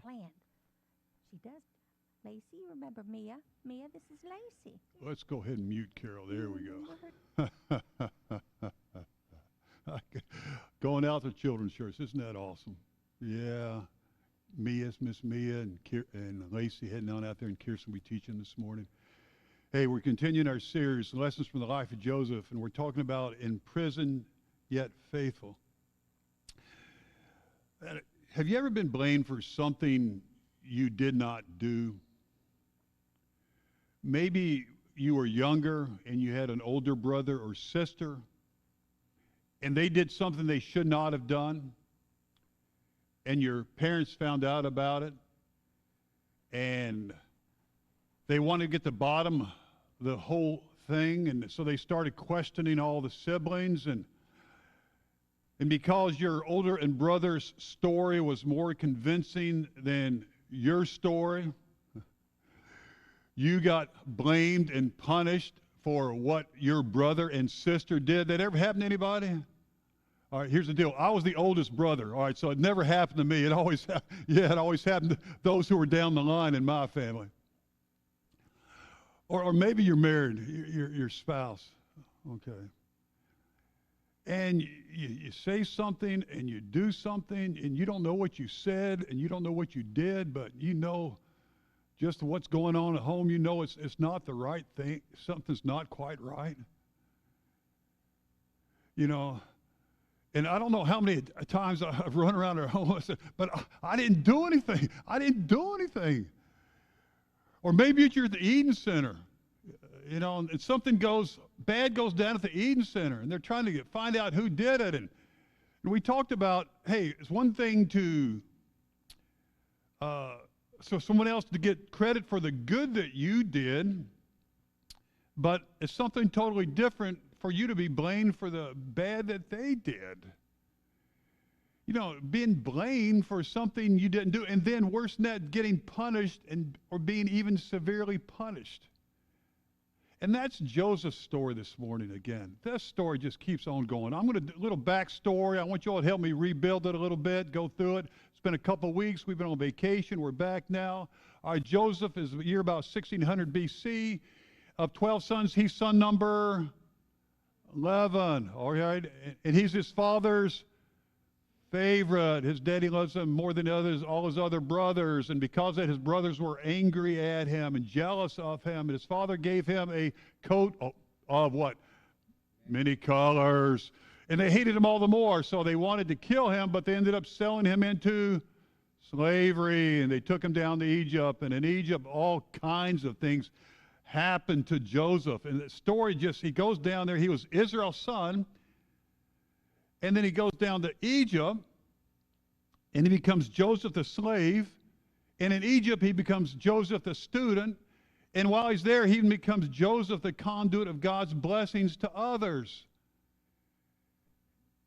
planned. She does. Lacey, you remember Mia? Mia, this is Lacey. Let's go ahead and mute Carol. There we go. Going out to children's church. Isn't that awesome? Yeah. Miss Mia and Lacey heading on out there, and Kirsten will be teaching this morning. Hey, we're continuing our series, Lessons from the Life of Joseph, and we're talking about imprisoned yet faithful. Have you ever been blamed for something you did not do? Maybe you were younger and you had an older brother or sister, and they did something they should not have done, and your parents found out about it, and they wanted to get to the bottom of the whole thing, and so they started questioning all the siblings, and because your older and brother's story was more convincing than your story, you got blamed and punished for what your brother and sister did. That ever happened to anybody? All right, here's the deal. I was the oldest brother, all right, so it never happened to me. It always happened to those who were down the line in my family. Or maybe you're married, your spouse, okay. And you say something and you do something and you don't know what you said and you don't know what you did, but you know just what's going on at home. You know it's not the right thing. Something's not quite right. You know, and I don't know how many times I've run around our home and said, but I didn't do anything. I didn't do anything. Or maybe you're at the Eden Center, you know, and something bad goes down at the Eden Center, and they're trying to find out who did it. And we talked about, hey, it's one thing so someone else to get credit for the good that you did, but it's something totally different for you to be blamed for the bad that they did. You know, being blamed for something you didn't do, and then worse than that, getting punished or being even severely punished. And that's Joseph's story this morning again. This story just keeps on going. I'm going to do a little backstory. I want you all to help me rebuild it a little bit, go through it. It's been a couple of weeks. We've been on vacation. We're back now. All right, Joseph is the year about 1600 BC. Of 12 sons, he's son number 11. All right, and he's his father's favorite. His daddy loves him more than all his other brothers, and because of that, his brothers were angry at him and jealous of him, and his father gave him a coat of what? Many colors, and they hated him all the more, so they wanted to kill him, but they ended up selling him into slavery, and they took him down to Egypt, and in Egypt all kinds of things happened to Joseph. And the story he goes down there. He was Israel's son, and then he goes down to Egypt, and he becomes Joseph the slave. And in Egypt, he becomes Joseph the student. And while he's there, he even becomes Joseph the conduit of God's blessings to others.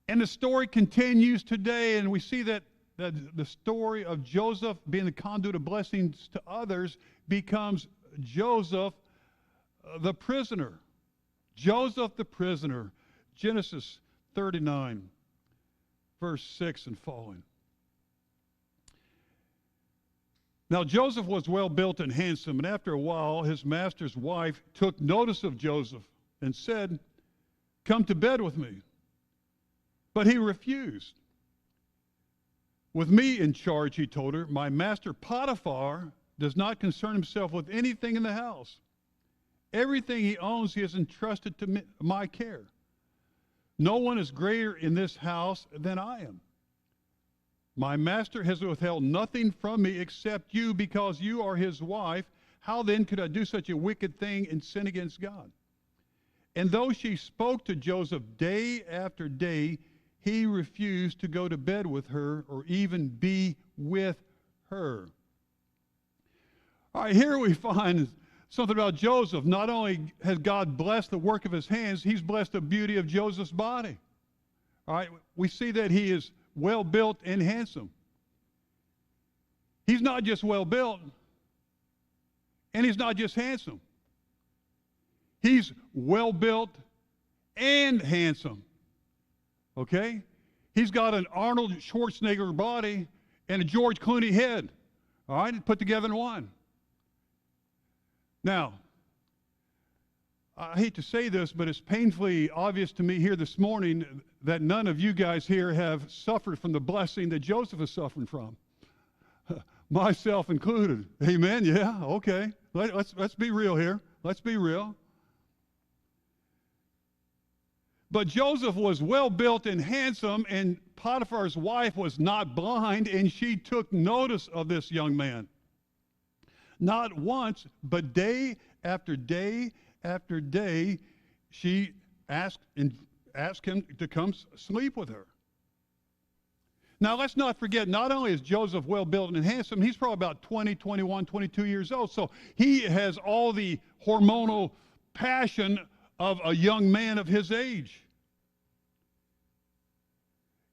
And the story continues today, and we see that the story of Joseph being the conduit of blessings to others becomes Joseph the prisoner. Joseph the prisoner. Genesis 39, verse 6 and following. Now Joseph was well built and handsome, and after a while his master's wife took notice of Joseph and said, "Come to bed with me." But he refused. "With me in charge," he told her, "my master Potiphar does not concern himself with anything in the house. Everything he owns he has entrusted to my care. No one is greater in this house than I am. My master has withheld nothing from me except you, because you are his wife. How then could I do such a wicked thing and sin against God?" And though she spoke to Joseph day after day, he refused to go to bed with her or even be with her. All right, here we find something about Joseph. Not only has God blessed the work of his hands, he's blessed the beauty of Joseph's body. All right, we see that he is well built and handsome. He's not just well built, and he's not just handsome. He's well built and handsome. Okay? He's got an Arnold Schwarzenegger body and a George Clooney head. All right, put together in one. Now, I hate to say this, but it's painfully obvious to me here this morning that none of you guys here have suffered from the blessing that Joseph is suffering from. Myself included. Amen? Yeah, okay. Let's be real here. Let's be real. But Joseph was well built and handsome, and Potiphar's wife was not blind, and she took notice of this young man. Not once, but day after day after day, she asked him to come sleep with her. Now, let's not forget, not only is Joseph well built and handsome, he's probably about 20, 21, 22 years old. So he has all the hormonal passion of a young man of his age.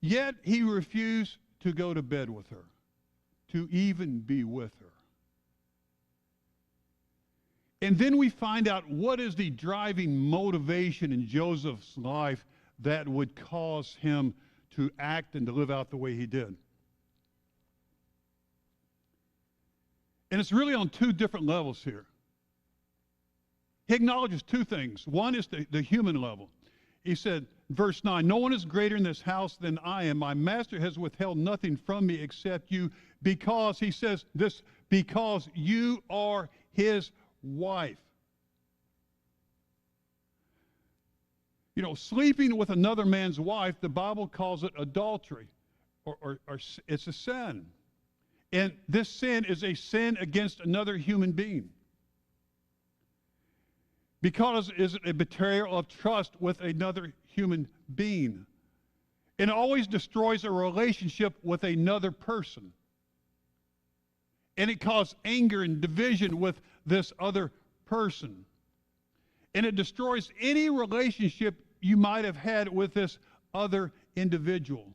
Yet he refused to go to bed with her, to even be with her. And then we find out what is the driving motivation in Joseph's life that would cause him to act and to live out the way he did. And it's really on two different levels here. He acknowledges two things. One is the human level. He said, verse 9, no one is greater in this house than I am. My master has withheld nothing from me except you, because, he says this, because you are his wife. You know, sleeping with another man's wife, the Bible calls it adultery, or it's a sin. And this sin is a sin against another human being, because it is a betrayal of trust with another human being. It always destroys a relationship with another person. And it causes anger and division with this other person. And it destroys any relationship you might have had with this other individual.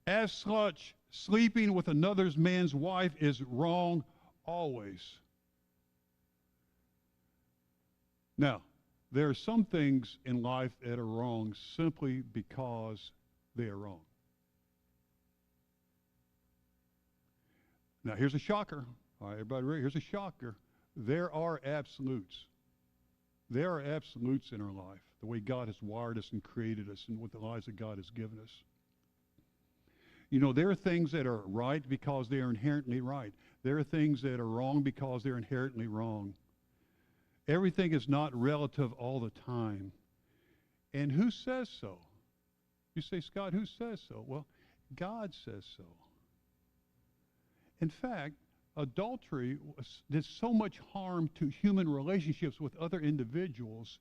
As such, sleeping with another man's wife is wrong always. Now, there are some things in life that are wrong simply because they are wrong. Now, here's a shocker. All right, everybody ready? Here's a shocker. There are absolutes. There are absolutes in our life, the way God has wired us and created us and what the lives that God has given us. You know, there are things that are right because they are inherently right. There are things that are wrong because they're inherently wrong. Everything is not relative all the time. And who says so? You say, Scott, who says so? Well, God says so. In fact, adultery did so much harm to human relationships with other individuals.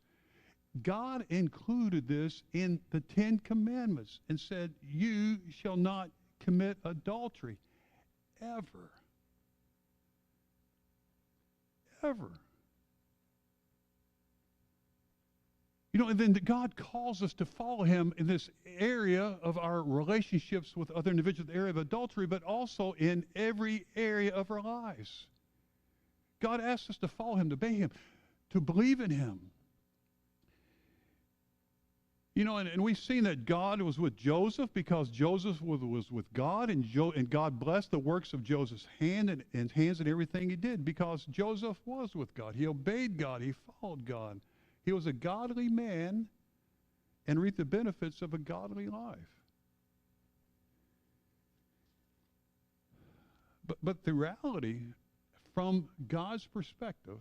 God included this in the 10 Commandments and said, you shall not commit adultery ever. Ever. You know, and then God calls us to follow him in this area of our relationships with other individuals, the area of adultery, but also in every area of our lives. God asks us to follow him, to obey him, to believe in him. You know, and we've seen that God was with Joseph because Joseph was with God, and God blessed the works of Joseph's hands and everything he did because Joseph was with God. He obeyed God. He followed God. He was a godly man and reaped the benefits of a godly life. But the reality from God's perspective,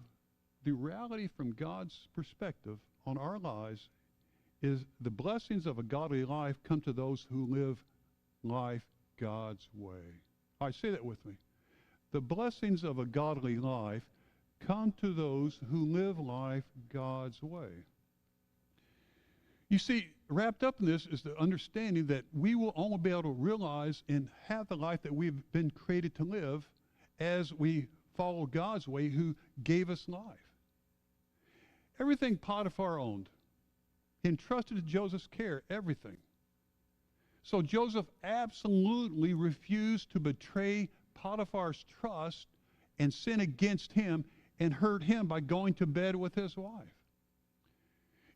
on our lives is the blessings of a godly life come to those who live life God's way. All right, say that with me. The blessings of a godly life come to those who live life God's way. You see, wrapped up in this is the understanding that we will only be able to realize and have the life that we've been created to live as we follow God's way, who gave us life. Everything Potiphar owned, he entrusted to Joseph's care, everything. So Joseph absolutely refused to betray Potiphar's trust and sin against him and hurt him by going to bed with his wife.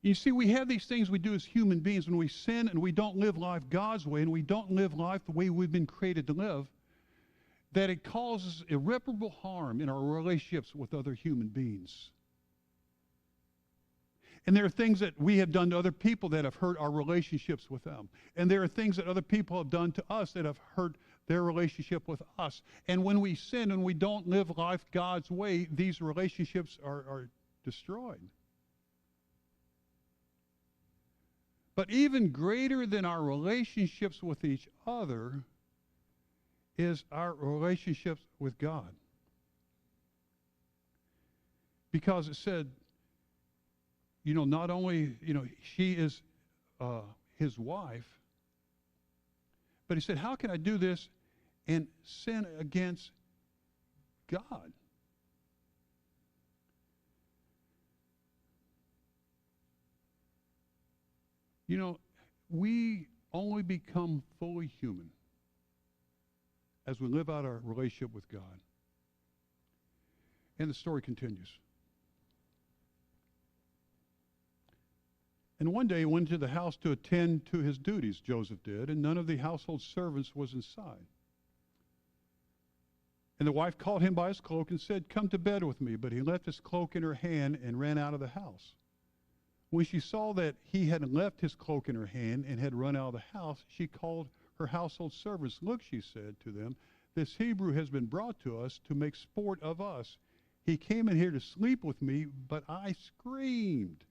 You see, we have these things we do as human beings when we sin and we don't live life God's way and we don't live life the way we've been created to live. that it causes irreparable harm in our relationships with other human beings. And there are things that we have done to other people that have hurt our relationships with them. And there are things that other people have done to us that have hurt their relationship with us. And when we sin and we don't live life God's way, these relationships are destroyed. But even greater than our relationships with each other is our relationships with God. Because it said, not only, she is his wife, but he said, how can I do this and sin against God? We only become fully human as we live out our relationship with God. And the story continues. And one day he went to the house to attend to his duties, Joseph did, and none of the household servants was inside. And the wife called him by his cloak and said, "Come to bed with me." But he left his cloak in her hand and ran out of the house. When she saw that he had left his cloak in her hand and had run out of the house, she called her household servants. "Look," she said to them, "this Hebrew has been brought to us to make sport of us. He came in here to sleep with me, but I screamed.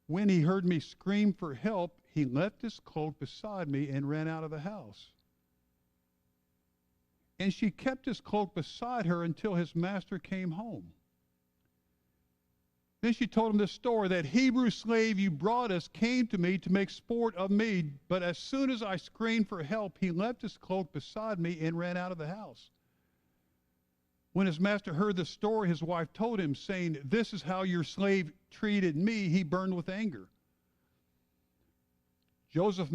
When he heard me scream for help, he left his cloak beside me and ran out of the house." And she kept his cloak beside her until his master came home. Then she told him this story: that Hebrew slave you brought us came to me to make sport of me, but as soon as I screamed for help, he left his cloak beside me and ran out of the house. When his master heard the story, his wife told him, saying, "This is how your slave treated me." He burned with anger. Joseph's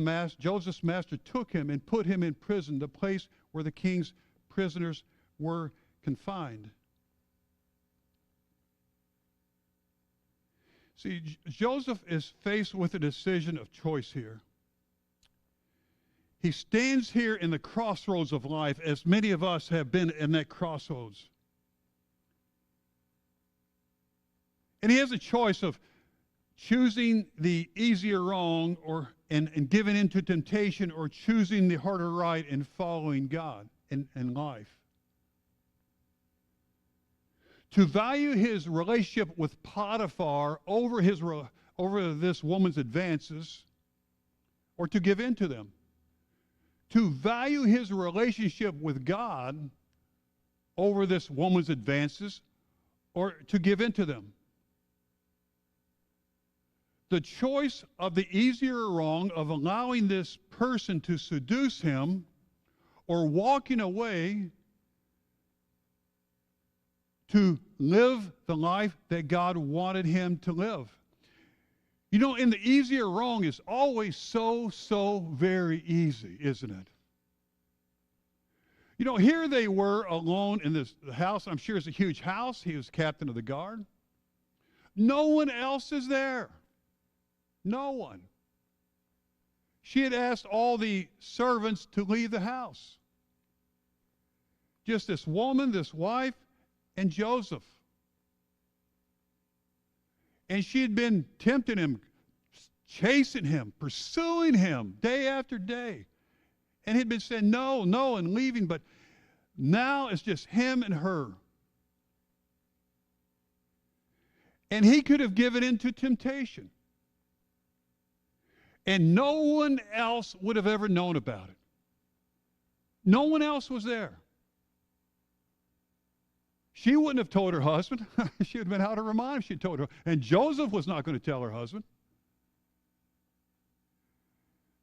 master took him and put him in prison, the place where the king's prisoners were confined. See, Joseph is faced with a decision of choice here. He stands here in the crossroads of life, as many of us have been in that crossroads. And he has a choice of choosing the easier wrong and giving into temptation, or choosing the harder right and following God in life. To value his relationship with Potiphar over this woman's advances, or to give in to them. To value his relationship with God over this woman's advances, or to give in to them. The choice of the easier wrong of allowing this person to seduce him, or walking away to live the life that God wanted him to live. In the easier wrong is always so very easy, isn't it? Here they were alone in this house. I'm sure it's a huge house. He was captain of the guard. No one else is there. No one. She had asked all the servants to leave the house. Just this woman, this wife, and Joseph. And she had been tempting him, chasing him, pursuing him day after day. And he'd been saying no, and leaving, but now it's just him and her. And he could have given in to temptation. And no one else would have ever known about it. No one else was there. She wouldn't have told her husband. She would have been out of her mind if she told her. And Joseph was not going to tell her husband.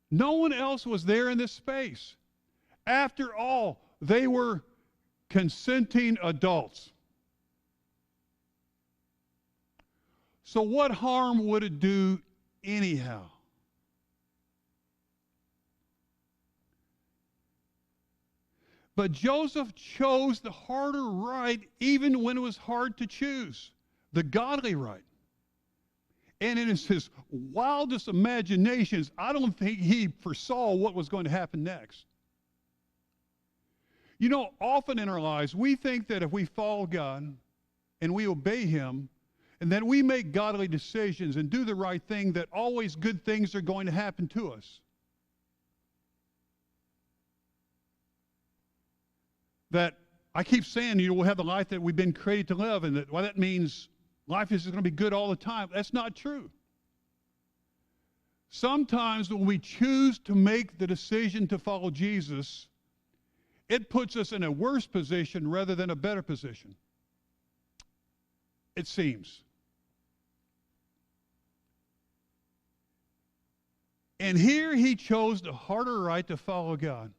No one else was there in this space. After all, they were consenting adults. So what harm would it do anyhow? But Joseph chose the harder right, even when it was hard to choose, the godly right. And in his wildest imaginations, I don't think he foresaw what was going to happen next. You know, often in our lives, we think that if we follow God and we obey Him, and that we make godly decisions and do the right thing, that always good things are going to happen to us. That I keep saying, we'll have the life that we've been created to live, and that, well, that means life is going to be good all the time. That's not true. Sometimes when we choose to make the decision to follow Jesus, it puts us in a worse position rather than a better position. It seems. And here he chose the harder right to follow God.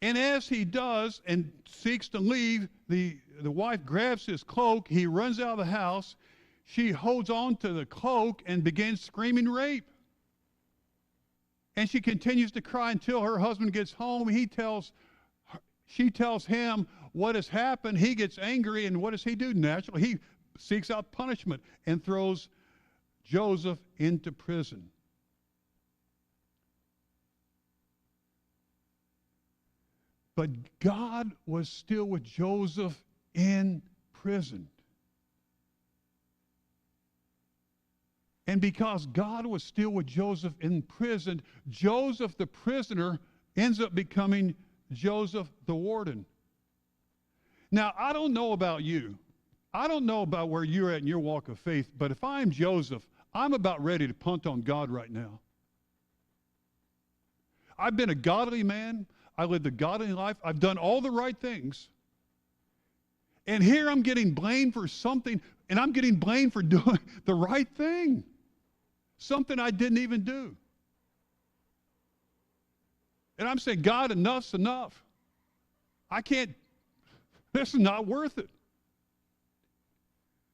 And as he does and seeks to leave, the wife grabs his cloak. He runs out of the house. She holds on to the cloak and begins screaming rape. And she continues to cry until her husband gets home. She tells him what has happened. He gets angry, and what does he do? Naturally, he seeks out punishment and throws Joseph into prison. But God was still with Joseph in prison. And because God was still with Joseph in prison, Joseph the prisoner ends up becoming Joseph the warden. Now, I don't know about you. I don't know about where you're at in your walk of faith, but if I'm Joseph, I'm about ready to punt on God right now. I've been a godly man. I lived a godly life. I've done all the right things. And here I'm getting blamed for something, and I'm getting blamed for doing the right thing. Something I didn't even do. And I'm saying, God, enough's enough. I can't, this is not worth it.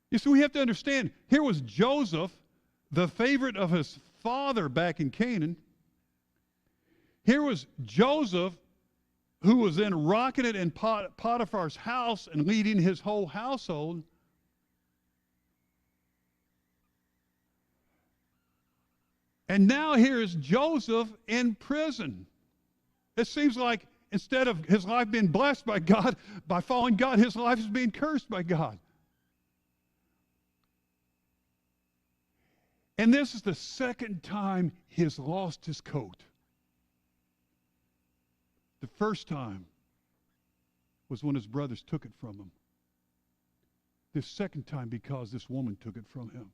You see, we have to understand, here was Joseph, the favorite of his father back in Canaan. Here was Joseph, who was then rocking it in Potiphar's house and leading his whole household. And now here is Joseph in prison. It seems like instead of his life being blessed by God, by following God, his life is being cursed by God. And this is the second time he has lost his coat. The first time was when his brothers took it from him. The second time because this woman took it from him.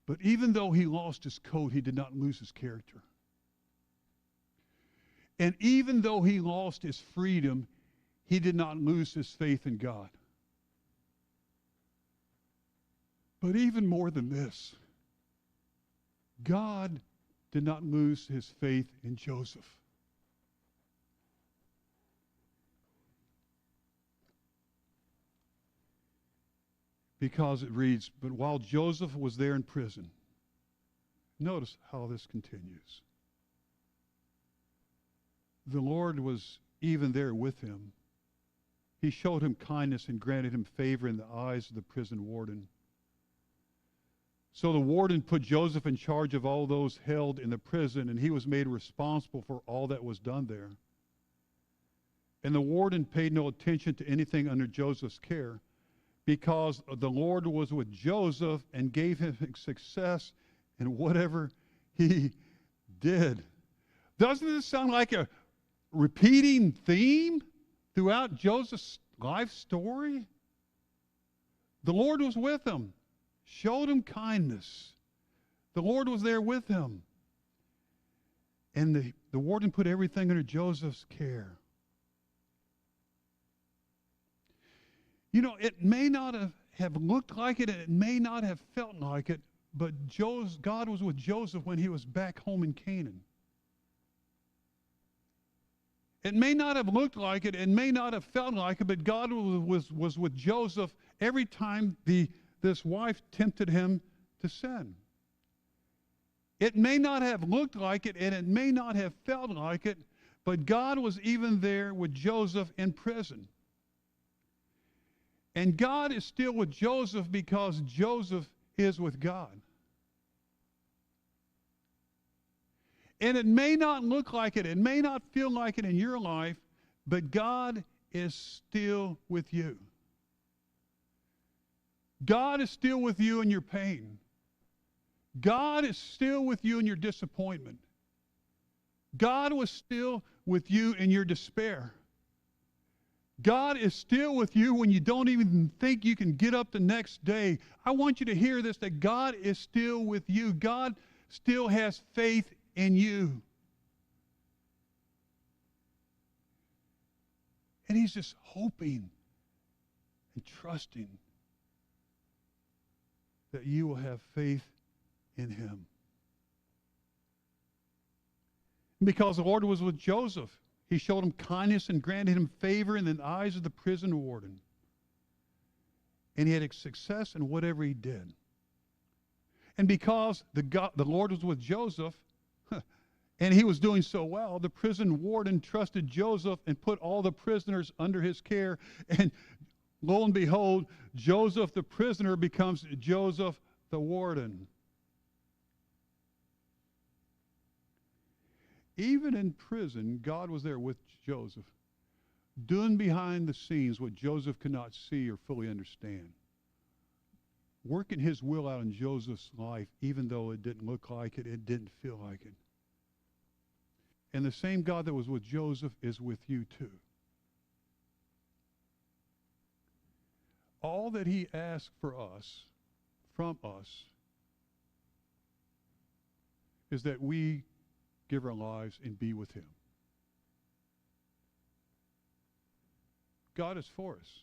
But even though he lost his coat, he did not lose his character. And even though he lost his freedom, he did not lose his faith in God. But even more than this, God did not lose his faith in Joseph. Because it reads, but while Joseph was there in prison, notice how this continues. The Lord was even there with him. He showed him kindness and granted him favor in the eyes of the prison warden. So the warden put Joseph in charge of all those held in the prison, and he was made responsible for all that was done there. And the warden paid no attention to anything under Joseph's care, because the Lord was with Joseph and gave him success in whatever he did. Doesn't this sound like a repeating theme throughout Joseph's life story? The Lord was with him. Showed him kindness. The Lord was there with him. And the warden put everything under Joseph's care. You know, it may not have looked like it, and it may not have felt like it, but God was with Joseph when he was back home in Canaan. It may not have looked like it, and may not have felt like it, but God was with Joseph every time this wife tempted him to sin. It may not have looked like it, and it may not have felt like it, but God was even there with Joseph in prison. And God is still with Joseph because Joseph is with God. And it may not look like it. It may not feel like it in your life, but God is still with you. God is still with you in your pain. God is still with you in your disappointment. God was still with you in your despair. God is still with you when you don't even think you can get up the next day. I want you to hear this, that God is still with you. God still has faith in you. And he's just hoping and trusting that you will have faith in him. Because the Lord was with Joseph, he showed him kindness and granted him favor in the eyes of the prison warden. And he had success in whatever he did. And because the Lord was with Joseph, and he was doing so well, the prison warden trusted Joseph and put all the prisoners under his care. And lo and behold, Joseph the prisoner becomes Joseph the warden. Even in prison, God was there with Joseph, doing behind the scenes what Joseph could not see or fully understand. Working his will out in Joseph's life, even though it didn't look like it, it didn't feel like it. And the same God that was with Joseph is with you too. All that he asks for us, from us, is that we give our lives and be with him. God is for us.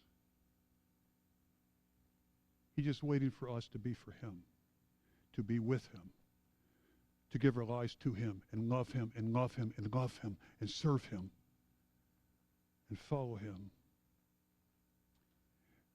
He's just waiting for us to be for him, to be with him, to give our lives to him and love him and love him and love him and serve him and follow him.